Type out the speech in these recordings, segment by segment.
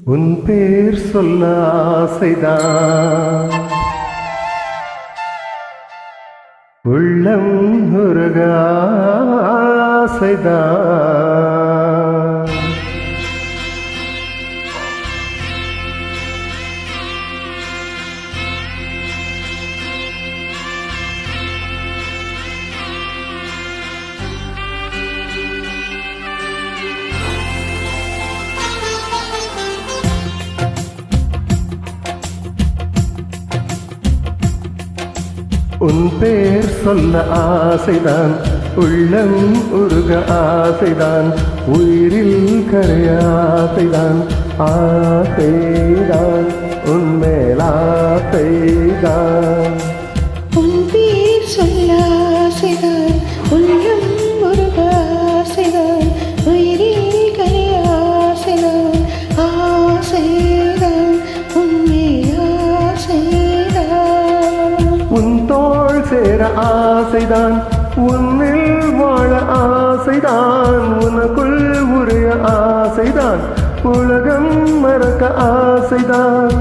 உன் பேர் சொல்ல ஆசைதான், உள்ளம் உருக ஆசைதான். உன் பேர் சொல்ல ஆசைதான், உள்ளம் உருக ஆசைதான், உயிரில் கரைய ஆசைதான், ஆசைதான் உன்மேல் ஆசைதான். உன் பேர் சொல்ல ஆசைதான், உள்ளம் உருக ஆசைதான், உயிரில் கரைய ஆசைதான், ஆசைதான் உன்மேல் ஆசைதான். உன் தோள் சேர ஆசைதான், உன்னில் வாழ ஆசைதான், உனக்குள் உரைய ஆசைதான், உலகம் மறக்க ஆசைதான்,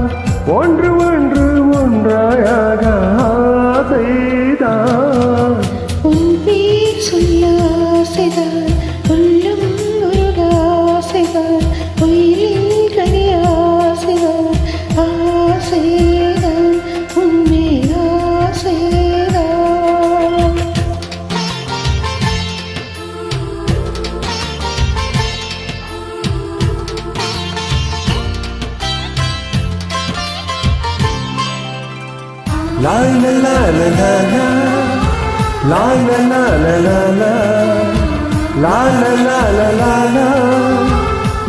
ஒன்று ஒன்று ஒன்றாயாக ஆசைதான். உன் பேர் சொல்ல ஆசைதான், உள்ளம் உருக ஆசைதான், உயிரில் கரைய ஆசைதான், ஆசைதான் உன்மேல் ஆசைதான். La la la la la la, la la la la la la, la la la la la la,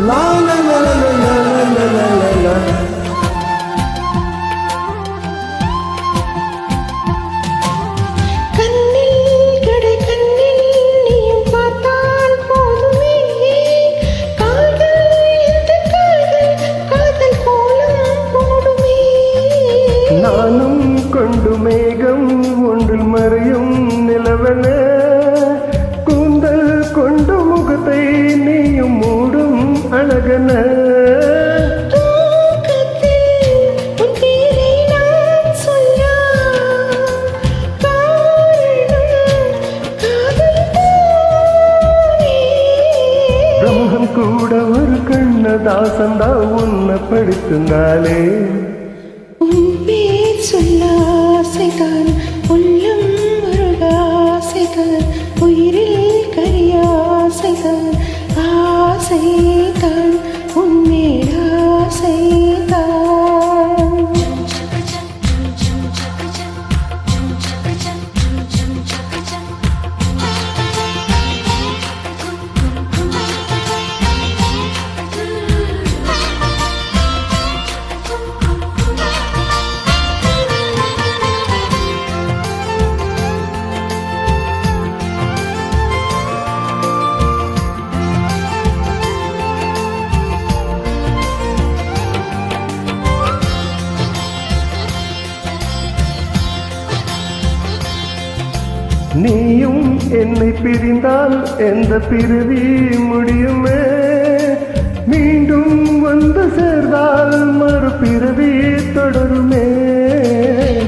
la la la la la la la la. கண்ணில் கடை கண்ணில் நீயும் பார்த்தால் போதுமே, கால்கள் இந்த கால்கள் காதல் கோலம் போடுமே. நானும் கொண்டு மேகம் ஒன்றில் மறையும் நிலவன, கூந்தல் கொண்டு முகத்தை நீயும் மூடும் அழகன. தூக்கத்தில் உன் பேரை நான் சொல்ல காரணம் காதல் தானே. பிரம்மன் கூட ஒரு கண்ணதாசந்தா உன்னை படித்துந்தாலே. உன் பேர் சொல்ல ஆசைதான், உள்ளம் உருக ஆசைதான், உயிரில் கரைய ஆசைதான், ஆசைதான் உன்மேல் ஆசைதான். நீயும் என்னை பிரிந்தால் எந்த பிரிவி முடியுமே, மீண்டும் வந்து சேர்ந்தால் மறுபிறவி தொடருமே.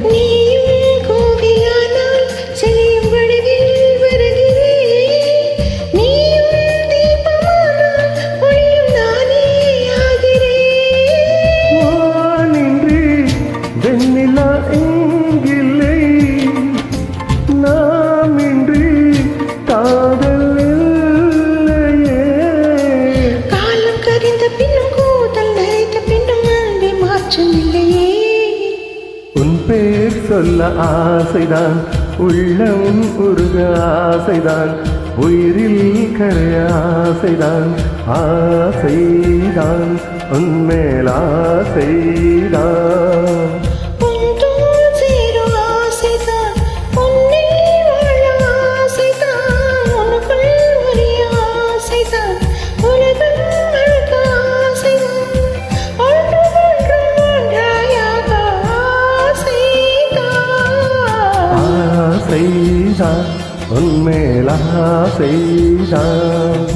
நீயும் கோவிலானால் செழியும் வடிவில் வருகிறேன், நீயும் தீபமானால் ஒளியும் நானே ஆகிறேன். வானின்றி வெண்ணிலா எங்கில்லை, நாமின்றி காதல் இல்லையே. காலம் கரிந்த பின்னும் கூதல் நிறைந்த பின்னும் அன்பை மாற்றம் இல்லையே. உன் பேர் சொல்ல ஆசைதான், உள்ளம் உருக ஆசைதான், உயிரில் கரைய ஆசைதான், ஆசைதான் உன்மேல் ஆசைதான். உன் தோள் சேரும் ஆசைதான், உன்னில் வாழ ஆசைதான், உனக்குள் உரிய ஆசைதான், உலகம் முழுக்க ஆசைதான், ஒன்று ஒன்று ஒன்றாயாக ஆசைதான். ஆசைதான் உன்மேல் ஆசைதான்.